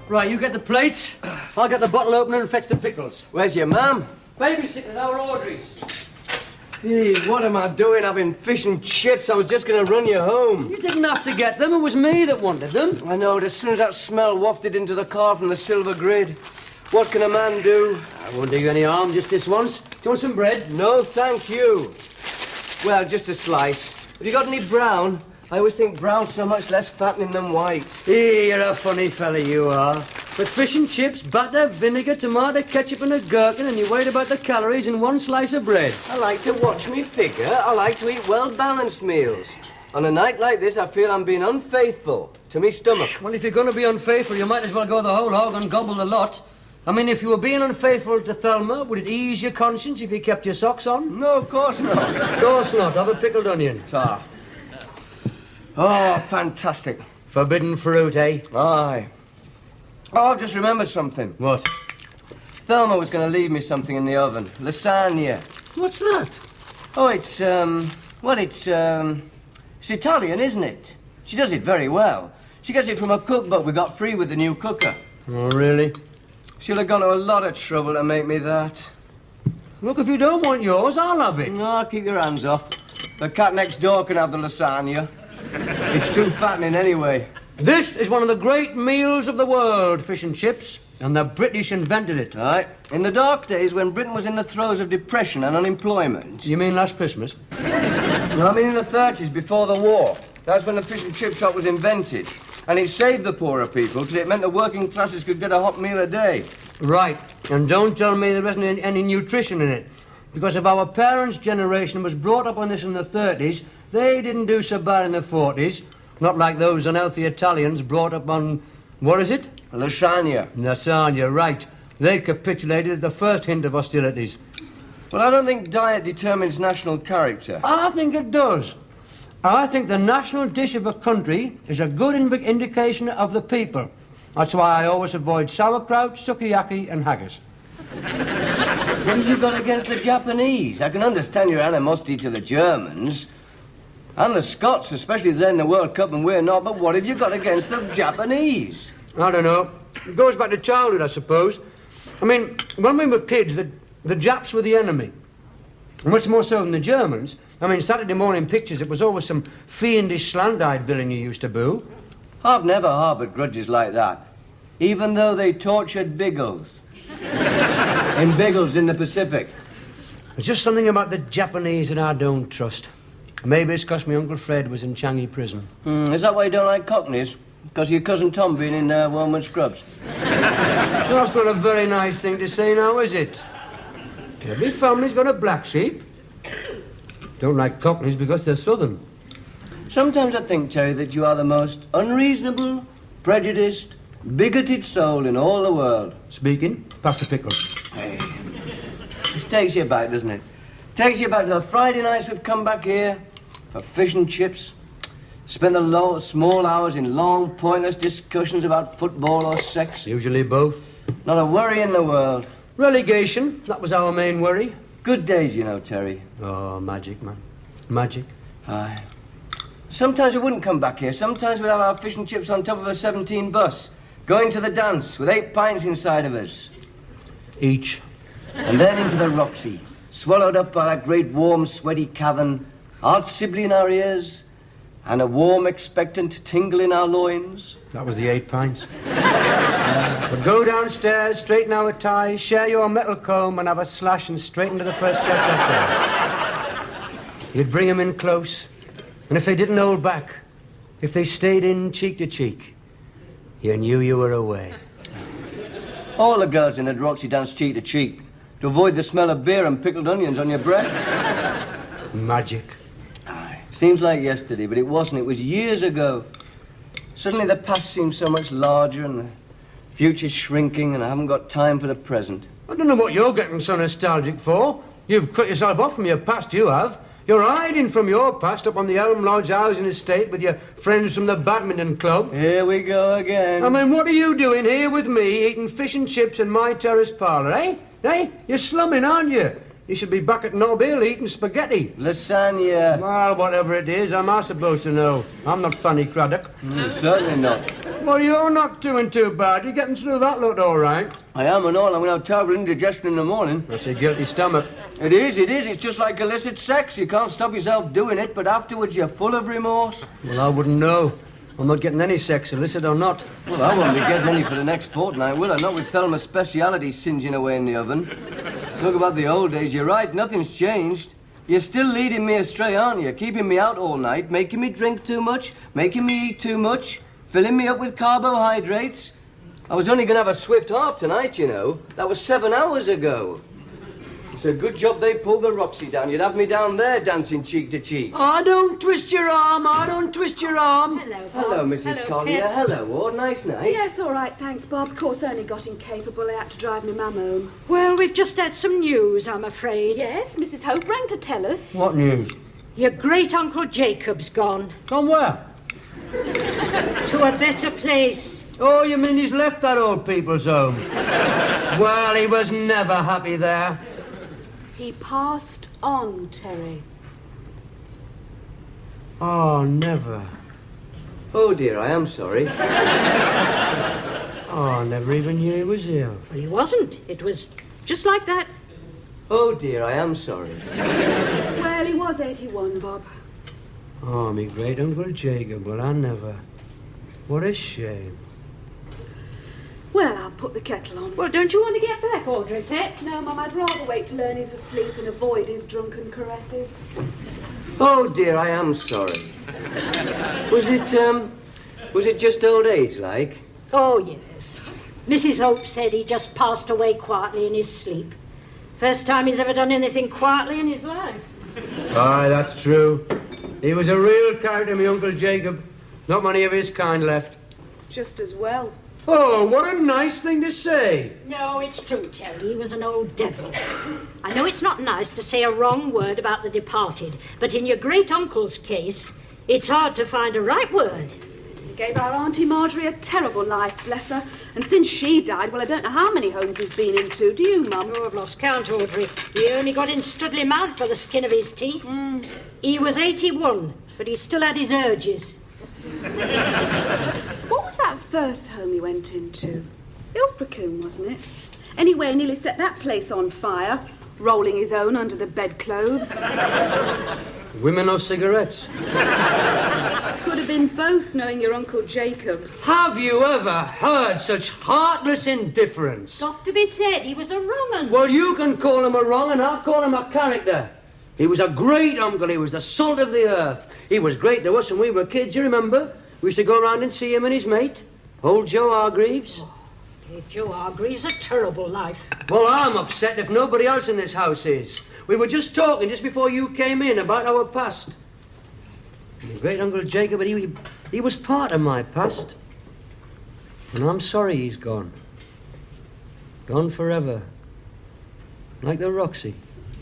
Right, you get the plates. I'll get the bottle opener and fetch the pickles. Where's your mum? Babysitting our Audrey's. Hey, what am I doing having fish and chips? I was just going to run you home. You didn't have to get them. It was me that wanted them. I know, but as soon as that smell wafted into the car from the silver grid, what can a man do? I won't do you any harm just this once. Do you want some bread? No, thank you. Well, just a slice. Have you got any brown? I always think brown's so much less fattening than white. Hey, you're a funny fella, you are. With fish and chips, butter, vinegar, tomato, ketchup and a gherkin, and you're worried about the calories in one slice of bread. I like to watch me figure. I like to eat well-balanced meals. On a night like this, I feel I'm being unfaithful to me stomach. Well, if you're going to be unfaithful, you might as well go the whole hog and gobble the lot. I mean, if you were being unfaithful to Thelma, would it ease your conscience if you kept your socks on? No, of course not. Of course not. Have a pickled onion. Ta. Oh, fantastic. Forbidden fruit, eh? Aye. Oh, I've just remembered something. What? Thelma was going to leave me something in the oven. Lasagna. What's that? Oh, it's Italian, isn't it? She does it very well. She gets it from a cookbook we got free with the new cooker. Oh, really? She'll have gone to a lot of trouble to make me that. Look, if you don't want yours, I'll have it. No, keep your hands off. The cat next door can have the lasagna. It's too fattening anyway. This is one of the great meals of the world, fish and chips, and the British invented it. Aye. In the dark days when Britain was in the throes of depression and unemployment. You mean last Christmas? No, I mean in the 30s, before the war. That's when the fish and chip shop was invented. And it saved the poorer people because it meant the working classes could get a hot meal a day. Right. And don't tell me there isn't any nutrition in it. Because if our parents' generation was brought up on this in the 30s, they didn't do so bad in the 40s. Not like those unhealthy Italians brought up on, what is it? Lasagna. Lasagna, right. They capitulated at the first hint of hostilities. Well, I don't think diet determines national character. I think it does. I think the national dish of a country is a good indication of the people. That's why I always avoid sauerkraut, sukiyaki and haggis. What have you got against the Japanese? I can understand your animosity to the Germans. And the Scots, especially they're in the World Cup and we're not, but what have you got against the Japanese? I don't know. It goes back to childhood, I suppose. I mean, when we were kids, the Japs were the enemy. Much more so than the Germans. I mean, Saturday morning pictures, it was always some fiendish, slant-eyed villain you used to boo. I've never harboured grudges like that, even though they tortured Biggles. In Biggles in the Pacific. There's just something about the Japanese that I don't trust. Maybe it's because my Uncle Fred was in Changi prison. Is that why you don't like Cockneys? Because of your cousin Tom being in Wormwood Scrubs? Well, that's not a very nice thing to say now, is it? Every family's got a black sheep. Don't like Cockneys because they're southern. Sometimes I think, Terry, that you are the most unreasonable, prejudiced, bigoted soul in all the world. Speaking, pass the pickle. Hey. This takes you back, doesn't it? Takes you back to the Friday nights we've come back here for fish and chips. Spent the small hours in long, pointless discussions about football or sex. Usually both. Not a worry in the world. Relegation, that was our main worry. Good days, you know, Terry. Oh, magic, man. Magic. Aye. Sometimes we wouldn't come back here. Sometimes we'd have our fish and chips on top of a 17 bus, going to the dance with 8 pints inside of us. Each. And then into the Roxy, swallowed up by that great warm, sweaty cavern, Art Sibley in our ears, and a warm, expectant tingle in our loins. That was the 8 pints. But go downstairs, straighten our ties, share your metal comb, and have a slash and straight into the first cha-cha-cha. You'd bring 'em in close, and if they didn't hold back, if they stayed in cheek to cheek, you knew you were away. All the girls in the Roxy dance cheek to cheek to avoid the smell of beer and pickled onions on your breath. Magic. Seems like yesterday, but it wasn't. It was years ago. Suddenly the past seems so much larger and the future's shrinking and I haven't got time for the present. I don't know what you're getting so nostalgic for. You've cut yourself off from your past, you have. You're hiding from your past up on the Elm Lodge housing estate with your friends from the badminton club. Here we go again. I mean, what are you doing here with me eating fish and chips in my terrace parlour, eh? Eh? You're slumming, aren't you? You should be back at Nob Hill eating spaghetti. Lasagna. Well, whatever it is, am I supposed to know? I'm not Fanny Craddock. Certainly not. Well, you're not doing too bad. You're getting through that lot all right. I am and all. I'm going to have terrible indigestion in the morning. That's a guilty stomach. It is. It's just like illicit sex. You can't stop yourself doing it, but afterwards you're full of remorse. Well, I wouldn't know. I'm not getting any sex, illicit or not. Well, I won't be getting any for the next fortnight, will I? Not with Thelma's speciality singeing away in the oven. Talk about the old days. You're right. Nothing's changed. You're still leading me astray, aren't you? Keeping me out all night, making me drink too much, making me eat too much, filling me up with carbohydrates. I was only going to have a swift half tonight, you know. That was 7 hours ago. It's a good job they pulled the Roxy down. You'd have me down there dancing cheek to cheek. Oh, don't twist your arm. I don't twist your arm. Hello, Bob. Hello, Mrs. Collier. Pet. Hello, Ward. Nice night. Yes, all right, thanks, Bob. Of course, only got incapable. I had to drive me mum home. Well, we've just had some news, I'm afraid. Yes, Mrs. Hope rang to tell us. What news? Your great-uncle Jacob's gone Gone where? to a better place. Oh, you mean he's left that old people's home? Well, he was never happy there. He passed on, Terry. Oh, never. Oh, dear, I am sorry. Oh, I never even knew he was ill. Well, he wasn't. It was just like that. Oh, dear, I am sorry. Well, he was 81, Bob. Oh, me great Uncle Jacob. Well, I never. What a shame. Well, I'll put the kettle on. Well, don't you want to get back, Audrey, pet? No, Mum, I'd rather wait till Ernie's asleep and avoid his drunken caresses. Oh, dear, I am sorry. Was it just old age, like? Oh, yes. Mrs. Hope said he just passed away quietly in his sleep. First time he's ever done anything quietly in his life. Aye, that's true. He was a real character, me Uncle Jacob. Not many of his kind left. Just as well. Oh, what a nice thing to say. No, it's true, Terry. He was an old devil. I know it's not nice to say a wrong word about the departed, but in your great-uncle's case, it's hard to find a right word. He gave our Auntie Marjorie a terrible life, bless her. And since she died, well, I don't know how many homes he's been into. Do you, Mum? Oh, I've lost count, Audrey. He only got in Studley Mount for the skin of his teeth. He was 81, but he still had his urges. What was that first home he went into? Ilfracombe, wasn't it? Anyway, he nearly set that place on fire, rolling his own under the bedclothes. Women or cigarettes? Could have been both, knowing your Uncle Jacob. Have you ever heard such heartless indifference? Got to be said, he was a wrong un. Well, you can call him a wrong and I'll call him a character. He was a great uncle. He was the salt of the earth. He was great to us when we were kids, you remember? We used to go round and see him and his mate, old Joe Hargreaves. Gave Joe Hargreaves a terrible life. Well, I'm upset if nobody else in this house is. We were just talking just before you came in about our past. My great Uncle Jacob, but he was part of my past. And I'm sorry he's gone. Gone forever. Like the Roxy.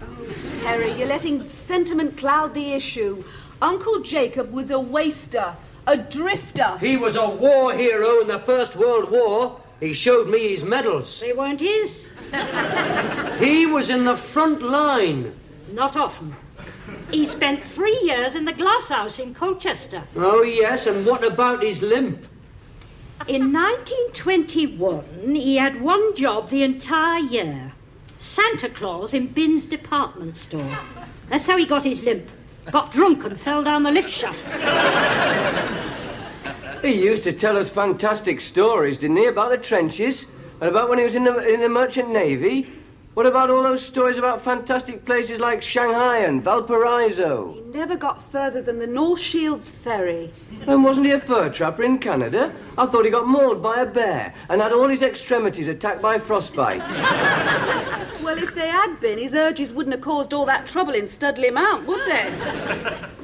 Oh, Terry, you're letting sentiment cloud the issue. Uncle Jacob was a waster, a drifter. He was a war hero in the First World War. He showed me his medals. They weren't his. He was in the front line. Not often. He spent 3 years in the glasshouse in Colchester. Oh, yes, and what about his limp? In 1921, he had one job the entire year. Santa Claus in Bin's department store. That's how he got his limp. Got drunk and fell down the lift shaft. He used to tell us fantastic stories, didn't he, about the trenches and about when he was in the Merchant Navy? What about all those stories about fantastic places like Shanghai and Valparaiso? He never got further than the North Shields ferry. And wasn't he a fur trapper in Canada? I thought he got mauled by a bear and had all his extremities attacked by frostbite. Well, if they had been, his urges wouldn't have caused all that trouble in Studley Mount, would they?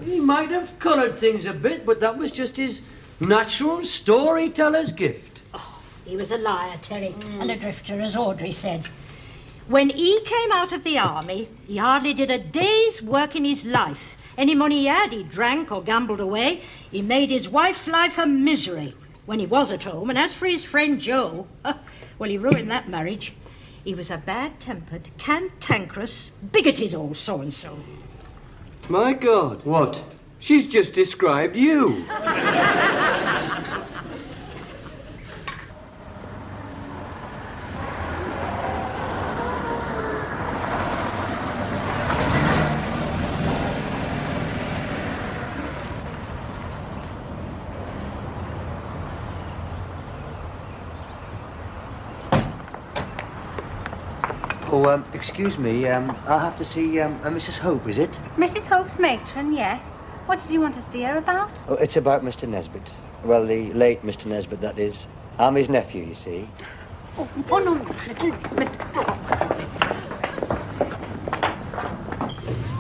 He might have coloured things a bit, but that was just his natural storyteller's gift. Oh, he was a liar, Terry, and a drifter, as Audrey said. When he came out of the army, he hardly did a day's work in his life. Any money he had, he drank or gambled away. He made his wife's life a misery when he was at home. And as for his friend Joe, well, he ruined that marriage. He was a bad-tempered, cantankerous, bigoted old so-and-so. My God. What? She's just described you. Oh, excuse me, I have to see, Mrs. Hope, is it? Mrs. Hope's matron, yes. What did you want to see her about? Oh, it's about Mr. Nesbit. Well, the late Mr. Nesbit, that is. I'm his nephew, you see. Oh no, Mr.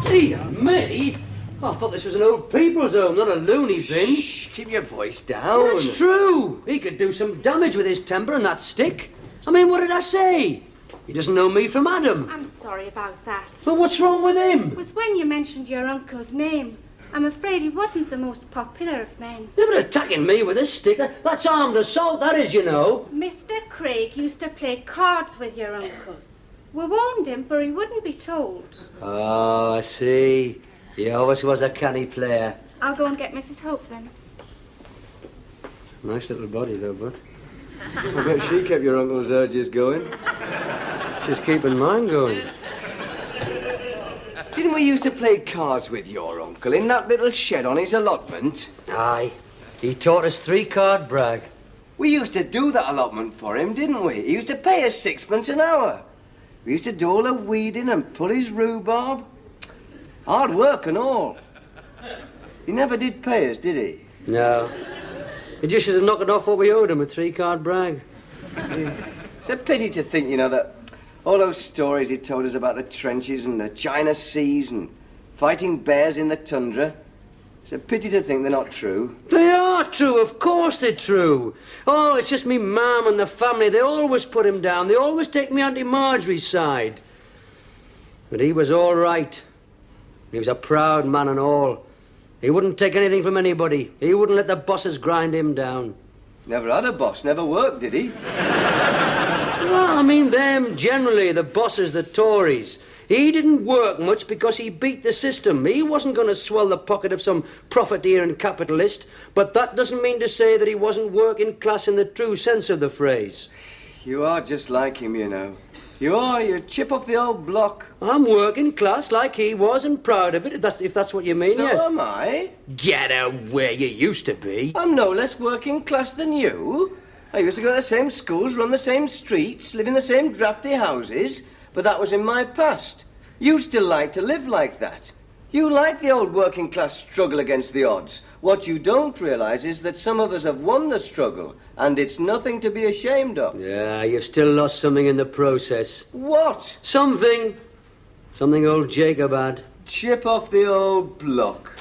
Dear me! I thought this was an old people's home, not a loony bin. Shh, keep your voice down. Well, it's true. He could do some damage with his temper and that stick. I mean, what did I say? He doesn't know me from Adam. I'm sorry about that. But what's wrong with him? It was when you mentioned your uncle's name. I'm afraid he wasn't the most popular of men. Never attacking me with a stick. That's armed assault, that is, you know. Mr. Craig used to play cards with your uncle. We warned him, but he wouldn't be told. Oh, I see. He always was a canny player. I'll go and get Mrs. Hope then. Nice little body, though, bud. I bet she kept your uncle's urges going. She's keeping mine going. Didn't we used to play cards with your uncle in that little shed on his allotment? Aye. He taught us 3-card brag. We used to do that allotment for him, didn't we? He used to pay us 6pence an hour. We used to do all the weeding and pull his rhubarb. Hard work and all. He never did pay us, did he? No. He just was knocking off what we owed him with 3-card brag. It's a pity to think, you know, that all those stories he told us about the trenches and the China seas and fighting bears in the tundra, it's a pity to think they're not true. They are true, of course they're true. Oh, it's just me mum and the family. They always put him down. They always take me Auntie Marjorie's side. But he was all right. He was a proud man and all. He wouldn't take anything from anybody. He wouldn't let the bosses grind him down. Never had a boss, never worked, did he? Well, I mean them, generally, the bosses, the Tories. He didn't work much because he beat the system. He wasn't going to swell the pocket of some profiteer and capitalist, but that doesn't mean to say that he wasn't working class in the true sense of the phrase. You are just like him, you know. You are, you're a chip off the old block. I'm working class like he was and proud of it, if that's what you mean, So yes. am I. Get out where you used to be. I'm no less working class than you. I used to go to the same schools, run the same streets, live in the same drafty houses, but that was in my past. You still like to live like that. You like the old working class struggle against the odds. What you don't realise is that some of us have won the struggle, and it's nothing to be ashamed of. Yeah, you've still lost something in the process. What? Something old Jacob had. Chip off the old block.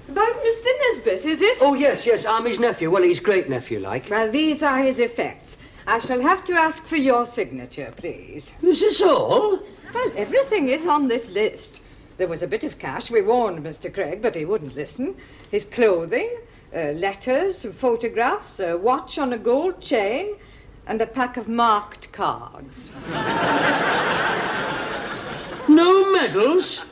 About Mr. Nesbit, is it? Oh, yes, I'm his nephew. Well, he's great-nephew, like. Well, these are his effects. I shall have to ask for your signature, please. Is this all? Well, everything is on this list. There was a bit of cash. We warned Mr. Craig, but he wouldn't listen. His clothing, letters, photographs, a watch on a gold chain, and a pack of marked cards. No medals?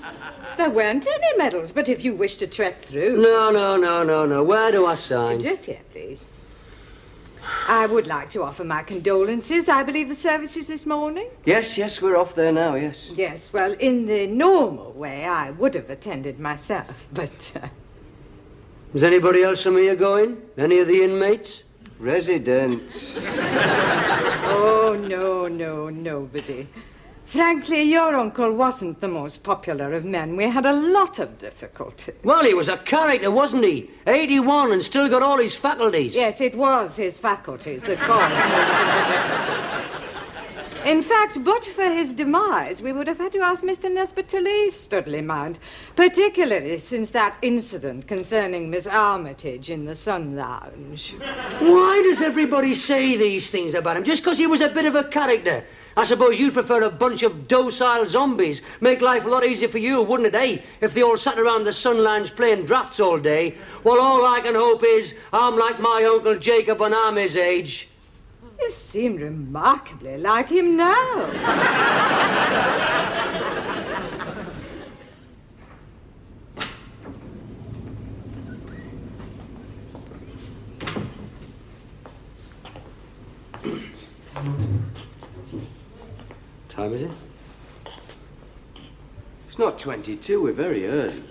There weren't any medals, but if you wish to trek through... No. Where do I sign? Just here, please. I would like to offer my condolences. I believe the service is this morning. Yes, we're off there now, yes. Yes, well, in the normal way, I would have attended myself, but... Is anybody else from here going? Any of the inmates? Residents. Oh, no, nobody. Frankly, your uncle wasn't the most popular of men. We had a lot of difficulty. Well, he was a character, wasn't he? 81 and still got all his faculties. Yes, it was his faculties that caused most of the difficulties. In fact, but for his demise, we would have had to ask Mr. Nesbit to leave Studley Mount, particularly since that incident concerning Miss Armitage in the Sun Lounge. Why does everybody say these things about him? Just because he was a bit of a character? I suppose you'd prefer a bunch of docile zombies. Make life a lot easier for you, wouldn't it, eh? If they all sat around the Sun Lounge playing drafts all day. Well, all I can hope is I'm like my Uncle Jacob when I'm his age. You seem remarkably like him now. Time is it? It's not 22, we're very early.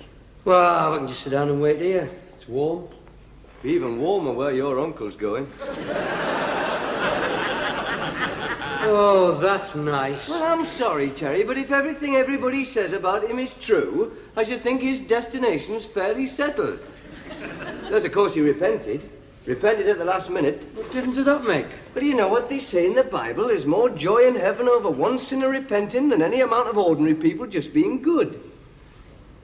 Well, we can just sit down and wait here. It's warm. Even warmer where your uncle's going. Oh, that's nice. Well, I'm sorry, Terry, but if everything everybody says about him is true, I should think his destination's fairly settled. Yes, of course, he repented. Repented at the last minute. What difference does that make? But you know what they say in the Bible? There's more joy in heaven over one sinner repenting than any amount of ordinary people just being good.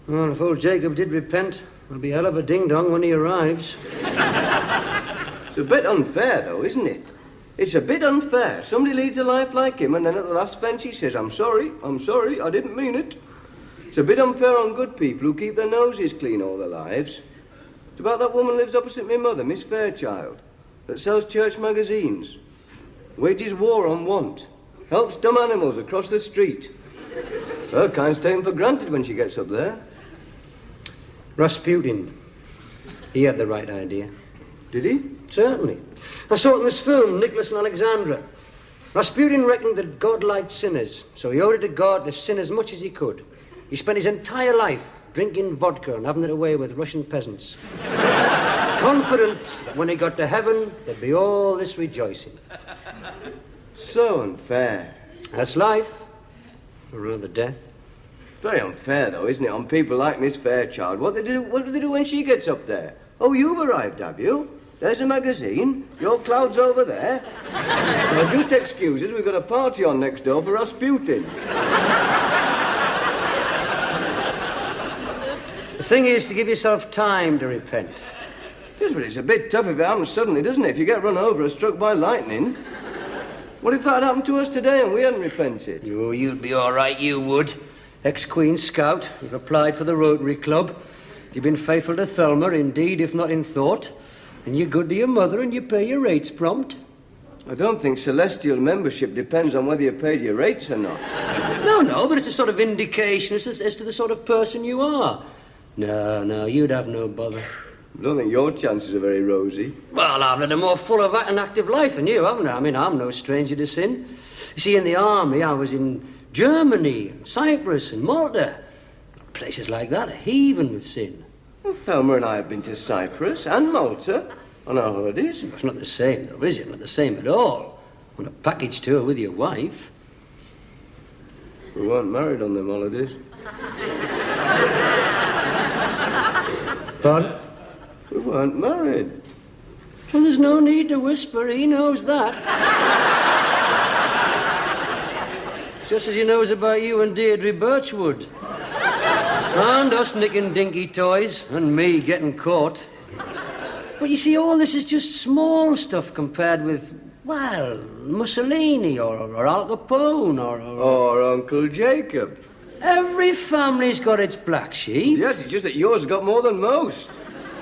Well, if old Jacob did repent, there'll be a hell of a ding-dong when he arrives. It's a bit unfair, though, isn't it? It's a bit unfair. Somebody leads a life like him, and then at the last fence he says, I'm sorry, I didn't mean it. It's a bit unfair on good people who keep their noses clean all their lives. It's about that woman who lives opposite my mother, Miss Fairchild, that sells church magazines, wages war on want, helps dumb animals across the street. Her kind's taken for granted when she gets up there. Rasputin. He had the right idea. Did he? Certainly. I saw it in this film, Nicholas and Alexandra. Rasputin reckoned that God liked sinners, so he owed it to God to sin as much as he could. He spent his entire life drinking vodka and having it away with Russian peasants. Confident that when he got to heaven, there'd be all this rejoicing. So unfair. That's life. Or rather death. Very unfair, though, isn't it, on people like Miss Fairchild? What do they do when she gets up there? Oh, you've arrived, have you? There's a magazine. Your cloud's over there. Now, just excuse us, we've got a party on next door for Rasputin. The thing is to give yourself time to repent. Yes, but it's a bit tough if it happens suddenly, doesn't it? If you get run over or struck by lightning. What if that happened to us today and we hadn't repented? Oh, you'd be all right, you would. Ex-Queen Scout, you've applied for the Rotary Club. You've been faithful to Thelma, indeed, if not in thought. And you're good to your mother and you pay your rates prompt. I don't think celestial membership depends on whether you paid your rates or not. No, but it's a sort of indication as to the sort of person you are. No, you'd have no bother. I don't think your chances are very rosy. Well, I've led a more full of an active life than you, haven't I? I mean, I'm no stranger to sin. You see, in the army, I was in Germany, Cyprus and Malta. Places like that are heaving with sin. Well, Thelma and I have been to Cyprus and Malta on our holidays. It's not the same, though, is it? Not the same at all. On a package tour with your wife. We weren't married on them holidays. Pardon? We weren't married. Well, there's no need to whisper. He knows that. Just as he knows about you and Deirdre Birchwood. And us nicking dinky toys, and me getting caught. But you see, all this is just small stuff compared with, well, Mussolini or Al Capone Or Uncle Jacob. Every family's got its black sheep. Yes, it's just that yours got more than most.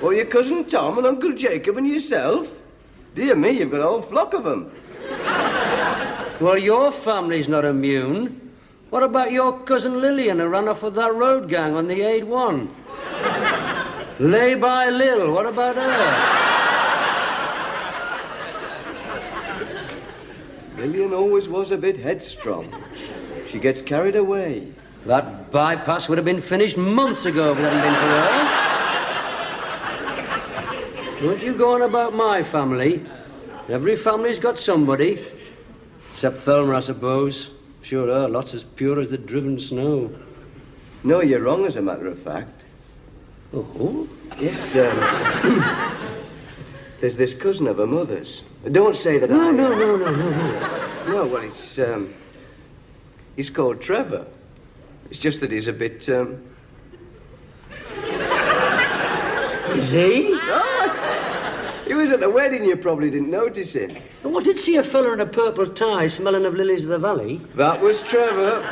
Well, your cousin Tom and Uncle Jacob and yourself. Dear me, you've got a whole flock of them. Well, your family's not immune. What about your cousin Lillian who ran off with that road gang on the 8-1? Lay by Lil, what about her? Lillian always was a bit headstrong. She gets carried away. That bypass would have been finished months ago if it hadn't been for her. Don't you go on about my family. Every family's got somebody. Except Thelma, I suppose. Sure are, lots as pure as the driven snow. No, you're wrong, as a matter of fact. Oh? Yes, there's this cousin of her mother's. Don't say that No. No, well, he's called Trevor. It's just that he's a bit, Is he? He was at the wedding, you probably didn't notice him. What, did see a fella in a purple tie smelling of lilies of the valley? That was Trevor.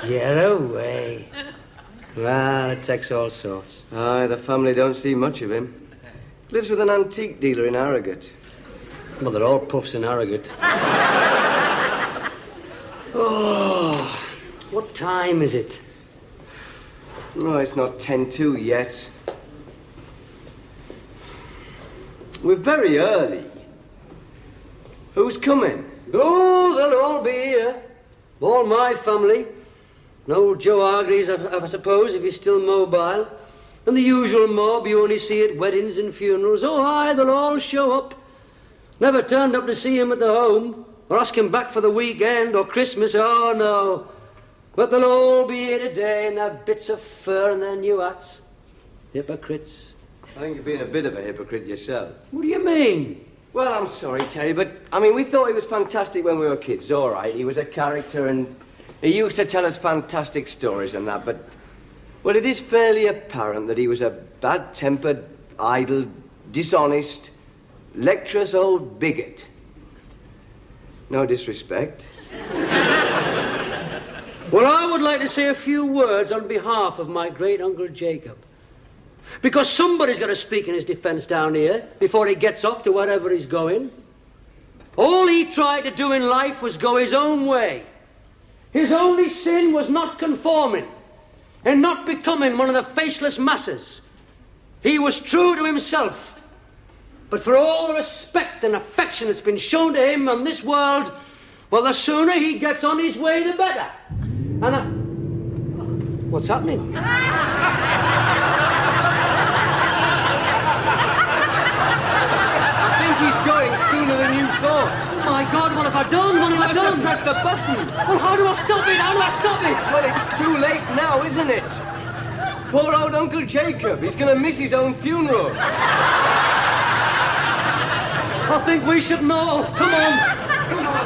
Get away. Well, it takes all sorts. Aye, the family don't see much of him. Lives with an antique dealer in Harrogate. Well, they're all puffs in Harrogate. Oh, what time is it? No, it's not 10:02 yet. We're very early. Who's coming? Oh, they'll all be here. All my family. And old Joe Hargreaves, I suppose, if he's still mobile. And the usual mob you only see at weddings and funerals. Oh, aye, they'll all show up. Never turned up to see him at the home. or ask him back for the weekend or Christmas, oh no. But they'll all be here today in their bits of fur and their new hats. Hypocrites. I think you're being a bit of a hypocrite yourself. What do you mean? Well, I'm sorry, Terry, but, I mean, we thought he was fantastic when we were kids, all right. He was a character and he used to tell us fantastic stories and that, but... Well, it is fairly apparent that he was a bad-tempered, idle, dishonest, lecherous old bigot. No disrespect. Well, I would like to say a few words on behalf of my great-uncle Jacob. Because somebody's got to speak in his defence down here before he gets off to wherever he's going. All he tried to do in life was go his own way. His only sin was not conforming and not becoming one of the faceless masses. He was true to himself. But for all the respect and affection that's been shown to him on this world, well, the sooner he gets on his way, the better. And what's happening? I think he's going sooner than you thought. Oh, my God, what have I done? What have I done? Press the button. Well, how do I stop it? How do I stop it? Well, it's too late now, isn't it? Poor old Uncle Jacob. He's going to miss his own funeral. I think we should know. Come on. Come on.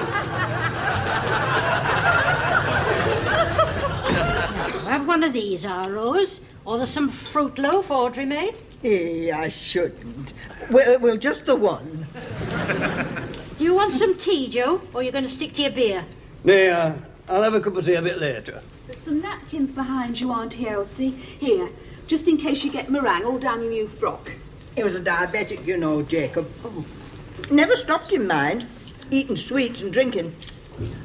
Have one of these, Rose. Or there's some fruit loaf Audrey made. I shouldn't. Well, just the one. Do you want some tea, Joe? Or are you going to stick to your beer? No, I'll have a cup of tea a bit later. There's some napkins behind you, Auntie Elsie. Here, just in case you get meringue all down your new frock. He was a diabetic, you know, Jacob. Never stopped in mind, eating sweets and drinking.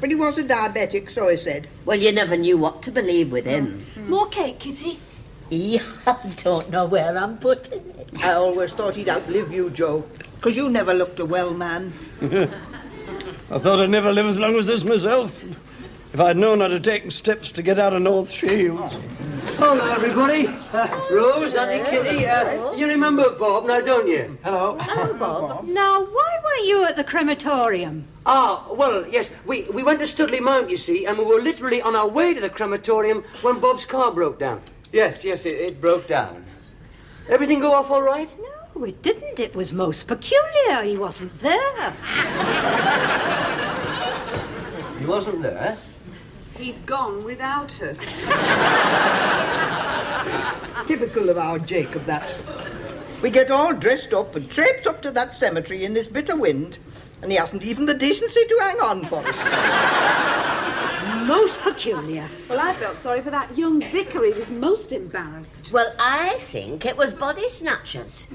But he was a diabetic, so he said. Well, you never knew what to believe with him. More cake, Kitty? I don't know where I'm putting it. I always thought he'd outlive you, Joe, because you never looked a well man. I thought I'd never live as long as this myself. If I'd known I'd have taken steps to get out of North Shields. Hello, everybody. Rose, Auntie Kitty. You remember Bob now, don't you? Hello. Hello, Bob. Now, why weren't you at the crematorium? Ah, well, yes. We went to Studley Mount, you see, and we were literally on our way to the crematorium when Bob's car broke down. Yes, it broke down. Everything go off all right? No, it didn't. It was most peculiar. He wasn't there. He wasn't there? He'd gone without us. Typical of our Jacob, that. We get all dressed up and traipse up to that cemetery in this bitter wind, and he hasn't even the decency to hang on for us. Most peculiar. Well, I felt sorry for that young vicar. He was most embarrassed. Well, I think it was body snatchers.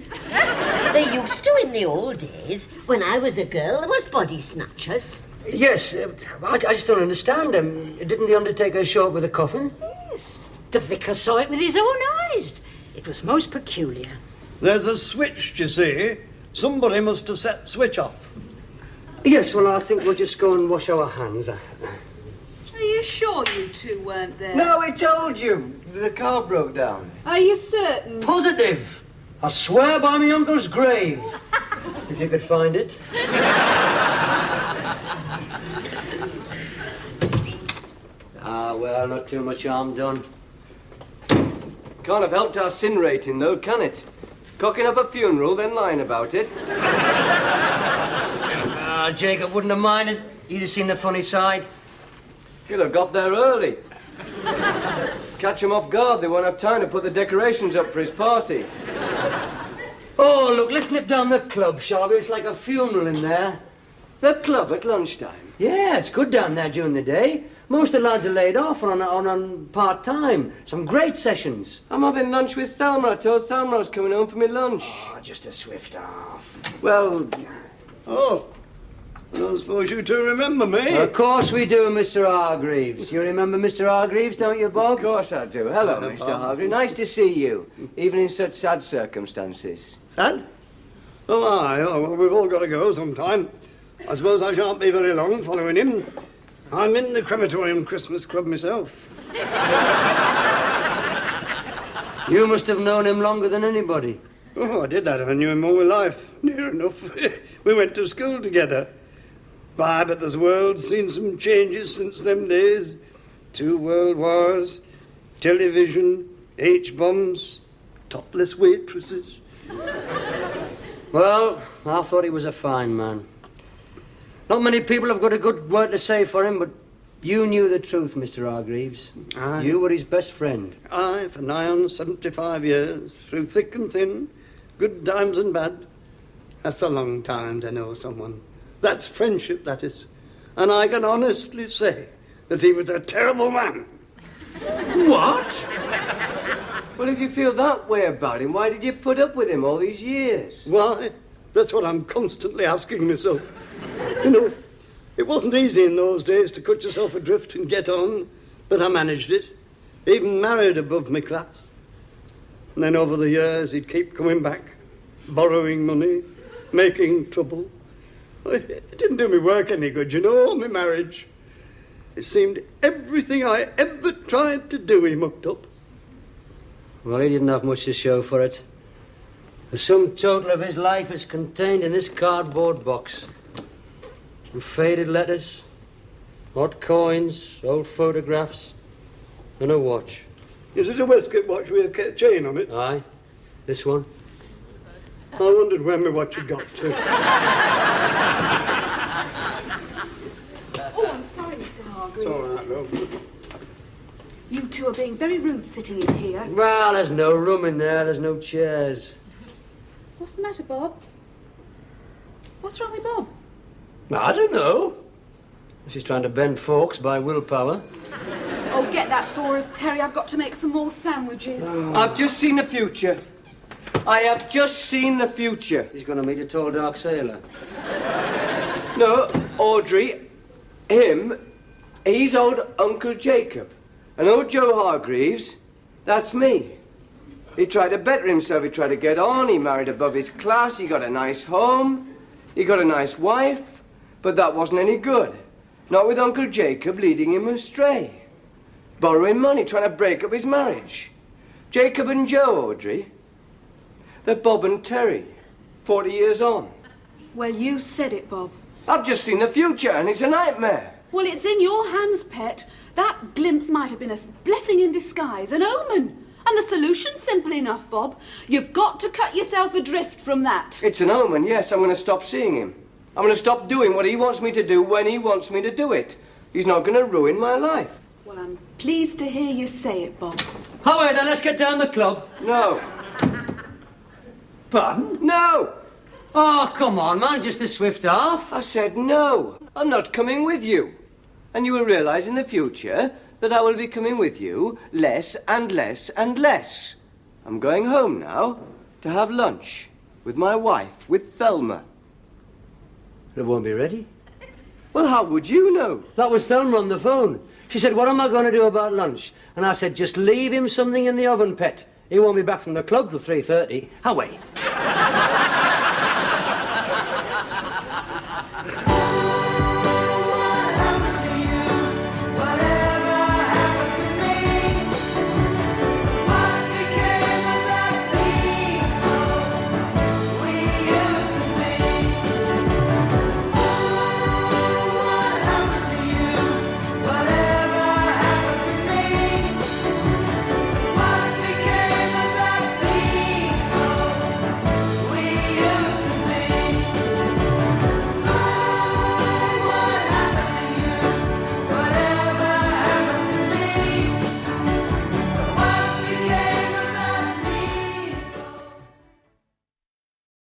They used to in the old days. When I was a girl, there was body snatchers. Yes, I just don't understand. Didn't the undertaker show up with a coffin? Yes. The vicar saw it with his own eyes. It was most peculiar. There's a switch, you see. Somebody must have set the switch off. Yes, well, I think we'll just go and wash our hands. Are you sure you two weren't there? No, I told you. The car broke down. Are you certain? Positive. I swear by my uncle's grave. If you could find it. Well, not too much harm done. Can't have helped our sin rating, though, can it? Cocking up a funeral, then lying about it. Jacob wouldn't have minded. He'd have seen the funny side. He'll have got there early. Catch him off guard, they won't have time to put the decorations up for his party. Oh, look, let's nip down the club, shall we? It's like a funeral in there. The club at lunchtime? Yeah, it's good down there during the day. Most of the lads are laid off on part-time. Some great sessions. I'm having lunch with Thelma. I told Thelma I was coming home for my lunch. Oh, just a swift off. Well... Oh, I don't suppose you two remember me. Of course we do, Mr. Hargreaves. You remember Mr. Hargreaves, don't you, Bob? Of course I do. Hello, Mr. Hargreaves. Nice to see you, even in such sad circumstances. Sad? Oh, aye. Oh, well, we've all got to go sometime. I suppose I shan't be very long following him. I'm in the crematorium Christmas club myself. You must have known him longer than anybody. Oh, I did that. I knew him all my life, near enough. We went to school together. But this world's seen some changes since them days. 2 world wars, television, H-bombs, topless waitresses. Well, I thought he was a fine man. Not many people have got a good word to say for him, but you knew the truth, Mr. Hargreaves. Aye. You were his best friend. Aye, for nigh on 75 years, through thick and thin, good times and bad. That's a long time to know someone. That's friendship, that is. And I can honestly say that he was a terrible man. What? Well, if you feel that way about him, why did you put up with him all these years? Why? That's what I'm constantly asking myself. You know, it wasn't easy in those days to cut yourself adrift and get on, but I managed it. Even married above my class. And then over the years, he'd keep coming back, borrowing money, making trouble. It didn't do me work any good, you know, my marriage. It seemed everything I ever tried to do, he mucked up. Well, he didn't have much to show for it. The sum total of his life is contained in this cardboard box. And faded letters, odd coins, old photographs, and a watch. Is it a Westgate watch with a chain on it? Aye, this one. I wondered when my watch had got to. Oh, I'm sorry, Mr. Hargreaves. It's all right, love. You two are being very rude sitting in here. Well, there's no room in there, there's no chairs. What's the matter, Bob? What's wrong with Bob? I don't know. She's trying to bend forks by willpower. Oh, get that for us, Terry. I've got to make some more sandwiches. I've just seen the future. I have just seen the future. He's going to meet a tall, dark sailor. No, Audrey, he's old Uncle Jacob. And old Joe Hargreaves, that's me. He tried to better himself, he tried to get on, he married above his class, he got a nice home, he got a nice wife, but that wasn't any good. Not with Uncle Jacob leading him astray. Borrowing money, trying to break up his marriage. Jacob and Joe, Audrey. They're Bob and Terry, 40 years on. Well, you said it, Bob. I've just seen the future, and it's a nightmare. Well, it's in your hands, pet. That glimpse might have been a blessing in disguise, an omen. And the solution's simple enough, Bob. You've got to cut yourself adrift from that. It's an omen, yes. I'm going to stop seeing him. I'm going to stop doing what he wants me to do when he wants me to do it. He's not going to ruin my life. Well, I'm pleased to hear you say it, Bob. All right, then, let's get down the club. No. Pardon? No! Oh, come on, man, just a swift half. I said no. I'm not coming with you. And you will realise in the future that I will be coming with you less and less and less. I'm going home now to have lunch with my wife, with Thelma. It won't be ready. Well, how would you know? That was Thelma on the phone. She said, what am I going to do about lunch? And I said, just leave him something in the oven, pet. He won't be back from the club till 3:30. Away.